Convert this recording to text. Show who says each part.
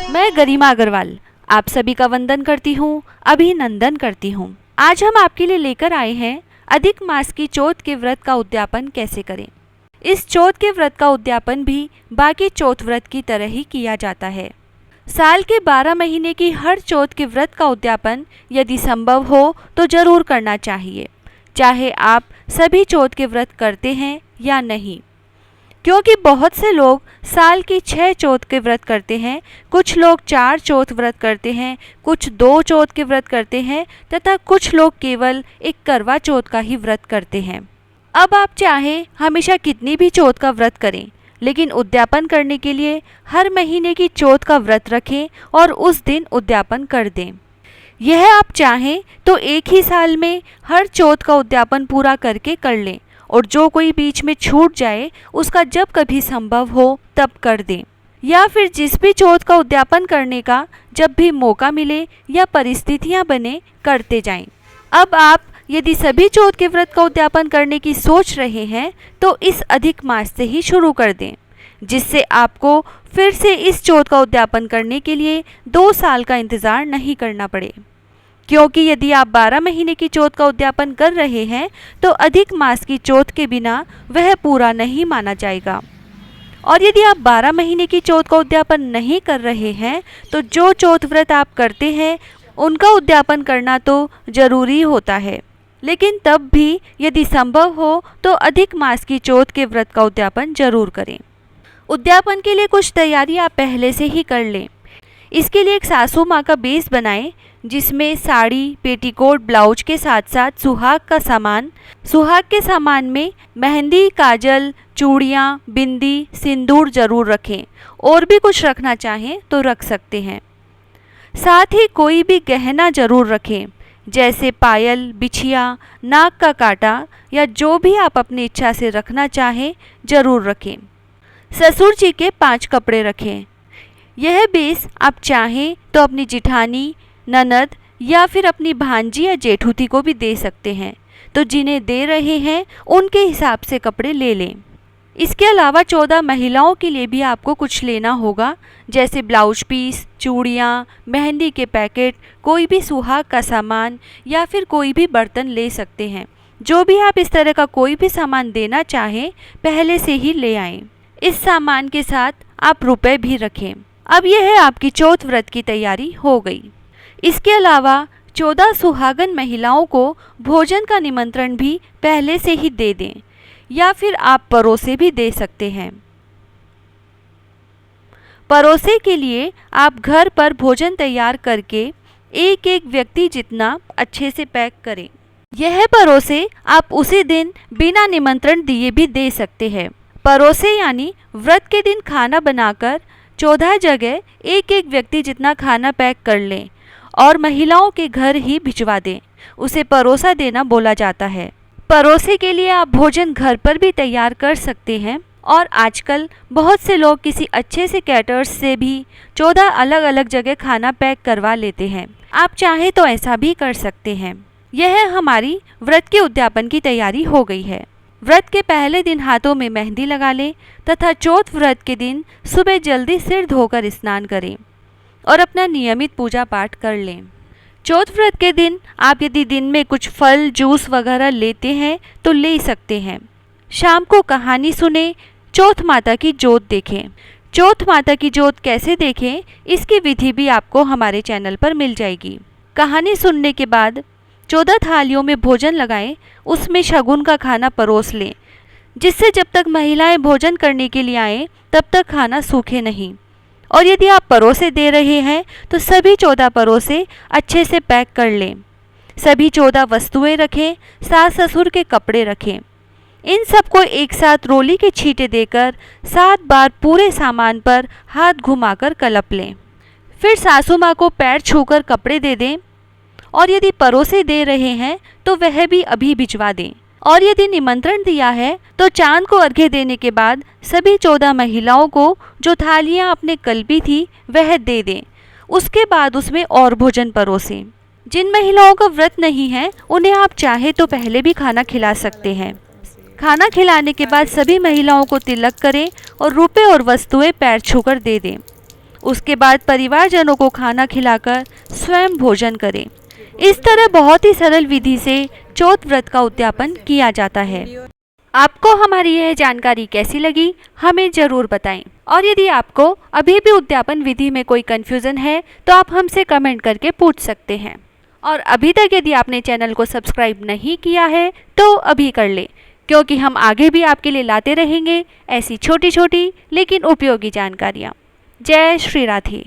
Speaker 1: मैं गरिमा अग्रवाल आप सभी का वंदन करती हूँ, अभिनंदन करती हूँ। आज हम आपके लिए लेकर आए हैं अधिक मास की चौथ के व्रत का उद्यापन कैसे करें। इस चौथ के व्रत का उद्यापन भी बाकी चौथ व्रत की तरह ही किया जाता है। साल के 12 महीने की हर चौथ के व्रत का उद्यापन यदि संभव हो तो जरूर करना चाहिए, चाहे आप सभी चौथ के व्रत करते हैं या नहीं, क्योंकि बहुत से लोग साल की 6 चौथ के व्रत करते हैं, कुछ लोग 4 चौथ व्रत करते हैं, कुछ 2 चौथ के व्रत करते हैं तथा कुछ लोग केवल एक करवा चौथ का ही व्रत करते हैं। अब आप चाहें हमेशा कितनी भी चौथ का व्रत करें, लेकिन उद्यापन करने के लिए हर महीने की चौथ का व्रत रखें और उस दिन उद्यापन कर दें। यह आप चाहें तो एक ही साल में हर चौथ का उद्यापन पूरा करके कर लें और जो कोई बीच में छूट जाए उसका जब कभी संभव हो तब कर दें, या फिर जिस भी चौथ का उद्यापन करने का जब भी मौका मिले या परिस्थितियां बने करते जाएं। अब आप यदि सभी चौथ के व्रत का उद्यापन करने की सोच रहे हैं तो इस अधिक मास से ही शुरू कर दें, जिससे आपको फिर से इस चौथ का उद्यापन करने के लिए 2 साल का इंतज़ार नहीं करना पड़े। क्योंकि यदि आप 12 महीने की चौथ का उद्यापन कर रहे हैं तो अधिक मास की चौथ के बिना वह पूरा नहीं माना जाएगा। और यदि आप 12 महीने की चौथ का उद्यापन नहीं कर रहे हैं तो जो चौथ व्रत आप करते हैं उनका उद्यापन करना तो जरूरी होता है, लेकिन तब भी यदि संभव हो तो अधिक मास की चौथ के व्रत का उद्यापन जरूर करें। उद्यापन के लिए कुछ तैयारी आप पहले से ही कर लें। इसके लिए एक सासू माँ का बेस बनाएं, जिसमें साड़ी, पेटीकोट, ब्लाउज के साथ साथ सुहाग का सामान, सुहाग के सामान में मेहंदी, काजल, चूड़ियाँ, बिंदी, सिंदूर जरूर रखें। और भी कुछ रखना चाहें तो रख सकते हैं। साथ ही कोई भी गहना जरूर रखें, जैसे पायल, बिछिया, नाक का कांटा या जो भी आप अपनी इच्छा से रखना चाहें जरूर रखें। ससुर जी के 5 कपड़े रखें। यह बेस आप चाहें तो अपनी जिठानी, ननद या फिर अपनी भांजी या जेठूती को भी दे सकते हैं, तो जिन्हें दे रहे हैं उनके हिसाब से कपड़े ले लें। इसके अलावा 14 महिलाओं के लिए भी आपको कुछ लेना होगा, जैसे ब्लाउज पीस, चूड़ियाँ, मेहंदी के पैकेट, कोई भी सुहाग का सामान या फिर कोई भी बर्तन ले सकते हैं। जो भी आप इस तरह का कोई भी सामान देना चाहें पहले से ही ले आएं। इस सामान के साथ आप रुपए भी रखें। अब यह है आपकी चौथ व्रत की तैयारी हो गई। इसके अलावा 14 सुहागन महिलाओं को भोजन का निमंत्रण भी पहले से ही दे दें, या फिर आप परोसे भी दे सकते हैं। परोसे के लिए आप घर पर भोजन तैयार करके एक एक व्यक्ति जितना अच्छे से पैक करें। यह परोसे आप उसी दिन बिना निमंत्रण दिए भी दे सकते हैं। परोसे यानी व्रत के दिन खाना बनाकर 14 जगह एक एक व्यक्ति जितना खाना पैक कर लें और महिलाओं के घर ही भिजवा दें। उसे परोसा देना बोला जाता है। परोसे के लिए आप भोजन घर पर भी तैयार कर सकते हैं, और आजकल बहुत से लोग किसी अच्छे से कैटर्स से भी 14 अलग अलग जगह खाना पैक करवा लेते हैं। आप चाहें तो ऐसा भी कर सकते हैं। यह हमारी व्रत के उद्यापन की तैयारी हो गई है। व्रत के पहले दिन हाथों में मेहंदी लगा लें तथा चौथ व्रत के दिन सुबह जल्दी सिर धोकर स्नान करें और अपना नियमित पूजा पाठ कर लें। चौथ व्रत के दिन आप यदि दिन में कुछ फल, जूस वगैरह लेते हैं तो ले सकते हैं। शाम को कहानी सुने, चौथ माता की जोत देखें। चौथ माता की जोत कैसे देखें इसकी विधि भी आपको हमारे चैनल पर मिल जाएगी। कहानी सुनने के बाद 14 थालियों में भोजन लगाएं, उसमें शगुन का खाना परोस लें, जिससे जब तक महिलाएं भोजन करने के लिए आएँ तब तक खाना सूखे नहीं। और यदि आप परोसे दे रहे हैं तो सभी 14 परोसे अच्छे से पैक कर लें। सभी 14 वस्तुएं रखें, सास ससुर के कपड़े रखें। इन सबको एक साथ रोली के छींटे देकर 7 बार पूरे सामान पर हाथ घुमाकर कलप लें। फिर सासू माँ को पैर छूकर कपड़े दे दें, और यदि परोसे दे रहे हैं तो वह भी अभी भिजवा दें। और यदि निमंत्रण दिया है तो चांद को अर्घ्य देने के बाद सभी 14 महिलाओं को जो थालियां आपने कल्पी थी वह दे दें। उसके बाद उसमें और भोजन परोसें। जिन महिलाओं का व्रत नहीं है उन्हें आप चाहे तो पहले भी खाना खिला सकते हैं। खाना खिलाने के बाद सभी महिलाओं को तिलक करें और रुपए और वस्तुएं पैर छूकर दे दें। उसके बाद परिवारजनों को खाना खिलाकर स्वयं भोजन करें। इस तरह बहुत ही सरल विधि से चौथ व्रत का उद्यापन किया जाता है। आपको हमारी यह जानकारी कैसी लगी हमें ज़रूर बताएं। और यदि आपको अभी भी उद्यापन विधि में कोई कन्फ्यूज़न है तो आप हमसे कमेंट करके पूछ सकते हैं। और अभी तक यदि आपने चैनल को सब्सक्राइब नहीं किया है तो अभी कर ले, क्योंकि हम आगे भी आपके लिए लाते रहेंगे ऐसी छोटी छोटी लेकिन उपयोगी जानकारियाँ। जय श्री राधे।